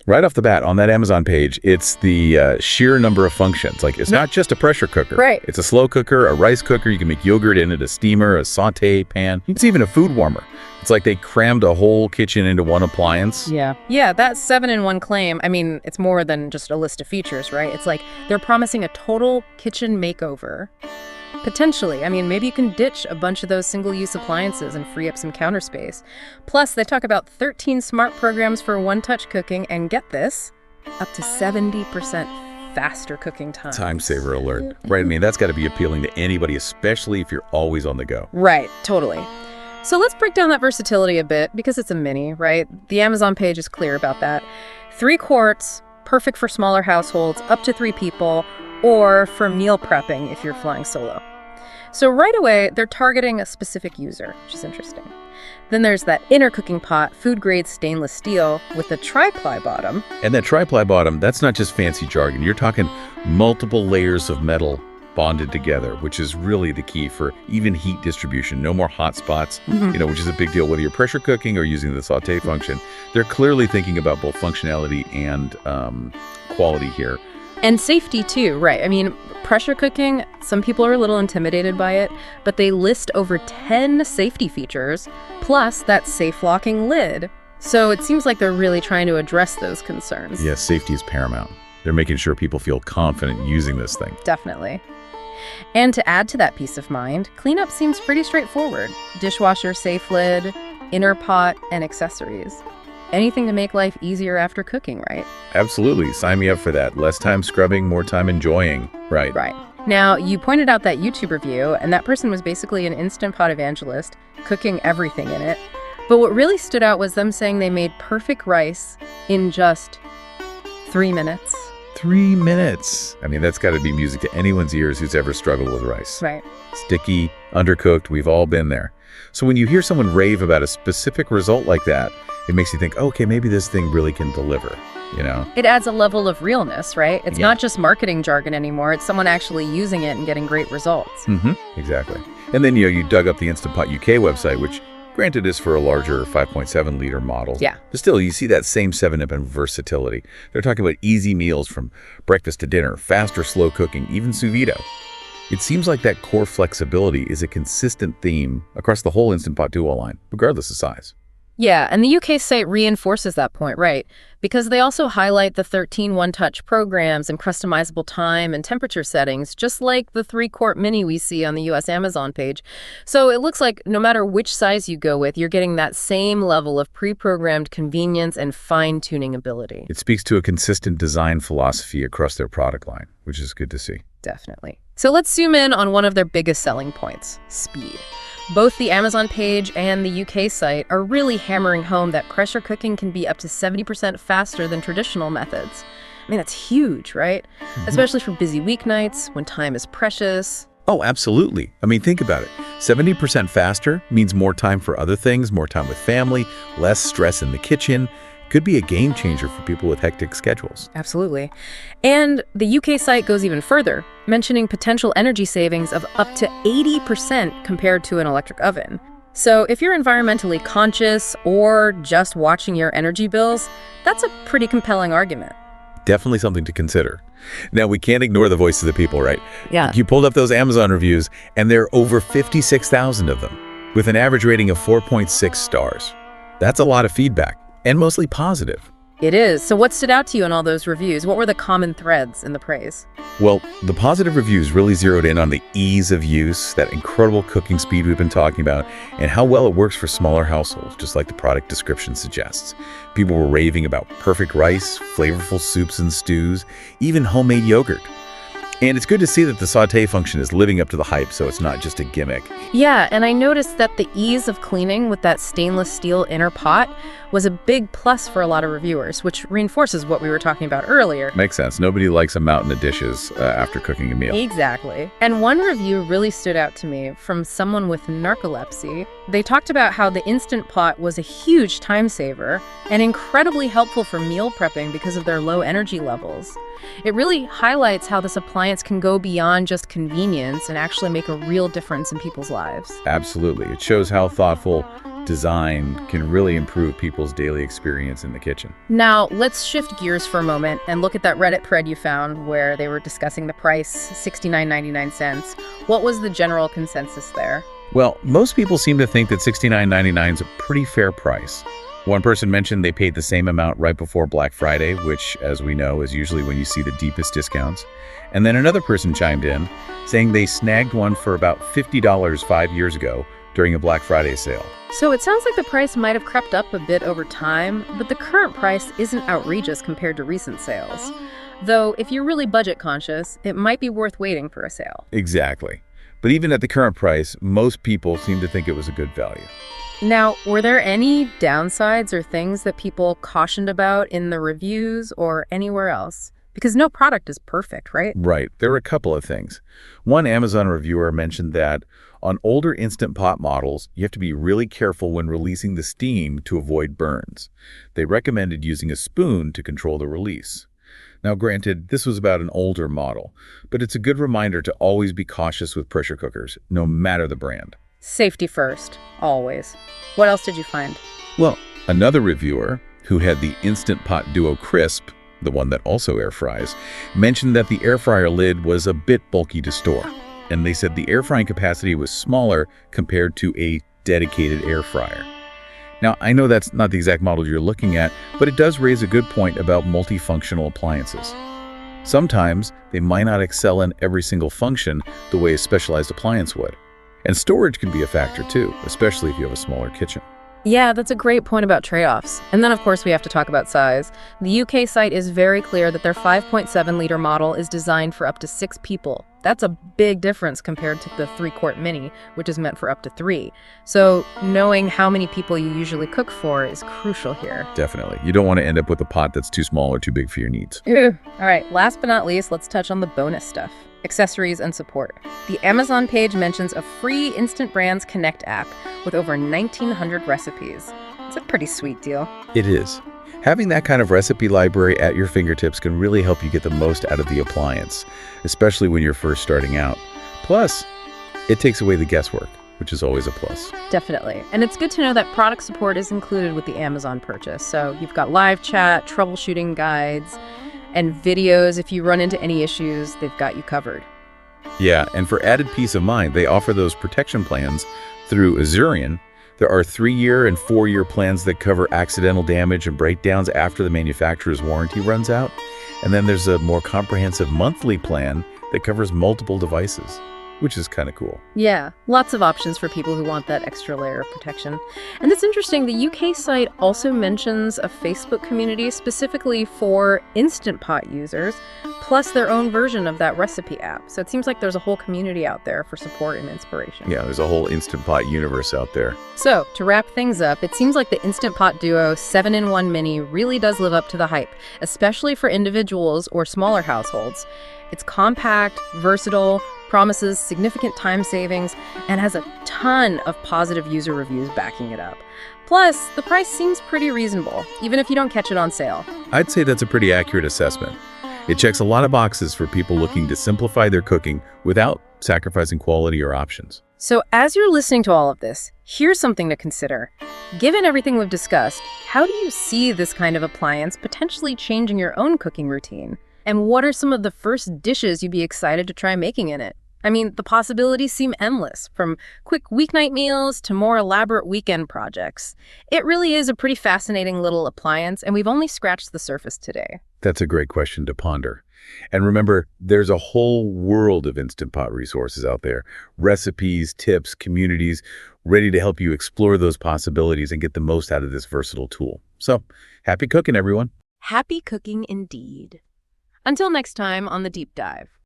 Right off the bat, on that Amazon page, it's the sheer number of functions. Like, it's not just a pressure cooker. Right. It's a slow cooker, a rice cooker. You can make yogurt in it, a steamer, a sauté pan. It's even a food warmer. It's like they crammed a whole kitchen into one appliance. Yeah, that 7-in-1 claim, I mean, it's more than just a list of features, right? It's like they're promising a total kitchen makeover. Potentially. I mean, maybe you can ditch a bunch of those single-use appliances and free up some counter space. Plus, they talk about 13 smart programs for one-touch cooking, and get this, up to 70% faster cooking time. Time saver alert. Right, I mean, that's got to be appealing to anybody, especially if you're always on the go. Right, totally. So let's break down that versatility a bit, because it's a mini, right? The Amazon page is clear about that. 3 quarts, perfect for smaller households, up to 3 people, or for meal prepping if you're flying solo. So right away, they're targeting a specific user, which is interesting. Then there's that inner cooking pot, food-grade stainless steel with a tri-ply bottom. And that tri-ply bottom, that's not just fancy jargon. You're talking multiple layers of metal bonded together, which is really the key for even heat distribution. No more hot spots, which is a big deal, whether you're pressure cooking or using the sauté function. They're clearly thinking about both functionality and quality here. And safety too, right? I mean, pressure cooking, some people are a little intimidated by it, but they list over 10 safety features, plus that safe locking lid. So it seems like they're really trying to address those concerns. Yes, safety is paramount. They're making sure people feel confident using this thing. Definitely. And to add to that peace of mind, cleanup seems pretty straightforward. Dishwasher safe lid, inner pot, and accessories. Anything to make life easier after cooking, right? Absolutely. Sign me up for that. Less time scrubbing, more time enjoying. Right. Right. Now, you pointed out that YouTube review, and that person was basically an Instant Pot evangelist, cooking everything in it. But what really stood out was them saying they made perfect rice in just 3 minutes. 3 minutes. I mean, that's got to be music to anyone's ears who's ever struggled with rice. Right. Sticky, undercooked, we've all been there. So when you hear someone rave about a specific result like that, it makes you think, okay, maybe this thing really can deliver, It adds a level of realness, right? It's not just marketing jargon anymore. It's someone actually using it and getting great results. Exactly. And then, you dug up the Instant Pot UK website, which granted is for a larger 5.7 liter model. Yeah. But still, you see that same 7-up and versatility. They're talking about easy meals from breakfast to dinner, fast or slow cooking, even sous vide. It seems like that core flexibility is a consistent theme across the whole Instant Pot Duo line, regardless of size. Yeah, and the UK site reinforces that point, right? Because they also highlight the 13 one-touch programs and customizable time and temperature settings, just like the 3-quart mini we see on the US Amazon page. So it looks like no matter which size you go with, you're getting that same level of pre-programmed convenience and fine-tuning ability. It speaks to a consistent design philosophy across their product line, which is good to see. Definitely. So let's zoom in on one of their biggest selling points, speed. Both the Amazon page and the UK site are really hammering home that pressure cooking can be up to 70% faster than traditional methods. I mean, that's huge, right? Especially for busy weeknights, when time is precious. Oh, absolutely. I mean, think about it. 70% faster means more time for other things, more time with family, less stress in the kitchen. Could be a game changer for people with hectic schedules. Absolutely. And the UK site goes even further, mentioning potential energy savings of up to 80% compared to an electric oven. So if you're environmentally conscious or just watching your energy bills, that's a pretty compelling argument. Definitely something to consider. Now, we can't ignore the voice of the people, right? Yeah. You pulled up those Amazon reviews, and there are over 56,000 of them, with an average rating of 4.6 stars. That's a lot of feedback. And mostly positive. It is. So what stood out to you in all those reviews? What were the common threads in the praise? Well, the positive reviews really zeroed in on the ease of use, that incredible cooking speed we've been talking about, and how well it works for smaller households, just like the product description suggests. People were raving about perfect rice, flavorful soups and stews, even homemade yogurt. And it's good to see that the sauté function is living up to the hype, so it's not just a gimmick. Yeah, and I noticed that the ease of cleaning with that stainless steel inner pot was a big plus for a lot of reviewers, which reinforces what we were talking about earlier. Makes sense. Nobody likes a mountain of dishes after cooking a meal. Exactly. And one review really stood out to me from someone with narcolepsy. They talked about how the Instant Pot was a huge time saver and incredibly helpful for meal prepping because of their low energy levels. It really highlights how this appliance can go beyond just convenience and actually make a real difference in people's lives. Absolutely. It shows how thoughtful design can really improve people's daily experience in the kitchen. Now, let's shift gears for a moment and look at that Reddit thread you found where they were discussing the price, $69.99. What was the general consensus there? Well, most people seem to think that $69.99 is a pretty fair price. One person mentioned they paid the same amount right before Black Friday, which, as we know, is usually when you see the deepest discounts. And then another person chimed in, saying they snagged one for about $50 5 years ago during a Black Friday sale. So it sounds like the price might have crept up a bit over time, but the current price isn't outrageous compared to recent sales. Though, if you're really budget conscious, it might be worth waiting for a sale. Exactly. But even at the current price, most people seem to think it was a good value. Now, were there any downsides or things that people cautioned about in the reviews or anywhere else? Because no product is perfect, right? Right. There were a couple of things. One Amazon reviewer mentioned that on older Instant Pot models, you have to be really careful when releasing the steam to avoid burns. They recommended using a spoon to control the release. Now, granted, this was about an older model, but it's a good reminder to always be cautious with pressure cookers, no matter the brand. Safety first, always. What else did you find? Well, another reviewer, who had the Instant Pot Duo Crisp, the one that also air fries, mentioned that the air fryer lid was a bit bulky to store. And they said the air frying capacity was smaller compared to a dedicated air fryer. Now, I know that's not the exact model you're looking at, but it does raise a good point about multifunctional appliances. Sometimes they might not excel in every single function the way a specialized appliance would. And storage can be a factor too, especially if you have a smaller kitchen. Yeah, that's a great point about trade-offs. And then, of course, we have to talk about size. The UK site is very clear that their 5.7-liter model is designed for up to 6 people. That's a big difference compared to the 3-quart mini, which is meant for up to 3. So knowing how many people you usually cook for is crucial here. Definitely. You don't want to end up with a pot that's too small or too big for your needs. All right, last but not least, let's touch on the bonus stuff. Accessories and support. The Amazon page mentions a free Instant Brands Connect app with over 1,900 recipes. It's a pretty sweet deal. It is. Having that kind of recipe library at your fingertips can really help you get the most out of the appliance, especially when you're first starting out. Plus, it takes away the guesswork, which is always a plus. Definitely. And it's good to know that product support is included with the Amazon purchase. So you've got live chat, troubleshooting guides, and videos. If you run into any issues, they've got you covered. Yeah, and for added peace of mind, they offer those protection plans through Azurion. There are 3-year and 4-year plans that cover accidental damage and breakdowns after the manufacturer's warranty runs out. And then there's a more comprehensive monthly plan that covers multiple devices, which is kind of cool. Yeah, lots of options for people who want that extra layer of protection. And it's interesting, the UK site also mentions a Facebook community specifically for Instant Pot users, plus their own version of that recipe app. So it seems like there's a whole community out there for support and inspiration. Yeah, there's a whole Instant Pot universe out there. So, to wrap things up, it seems like the Instant Pot Duo 7-in-1 Mini really does live up to the hype, especially for individuals or smaller households. It's compact, versatile, promises significant time savings, and has a ton of positive user reviews backing it up. Plus, the price seems pretty reasonable, even if you don't catch it on sale. I'd say that's a pretty accurate assessment. It checks a lot of boxes for people looking to simplify their cooking without sacrificing quality or options. So as you're listening to all of this, here's something to consider. Given everything we've discussed, how do you see this kind of appliance potentially changing your own cooking routine? And what are some of the first dishes you'd be excited to try making in it? I mean, the possibilities seem endless, from quick weeknight meals to more elaborate weekend projects. It really is a pretty fascinating little appliance, and we've only scratched the surface today. That's a great question to ponder. And remember, there's a whole world of Instant Pot resources out there. Recipes, tips, communities, ready to help you explore those possibilities and get the most out of this versatile tool. So, happy cooking, everyone. Happy cooking indeed. Until next time on The Deep Dive.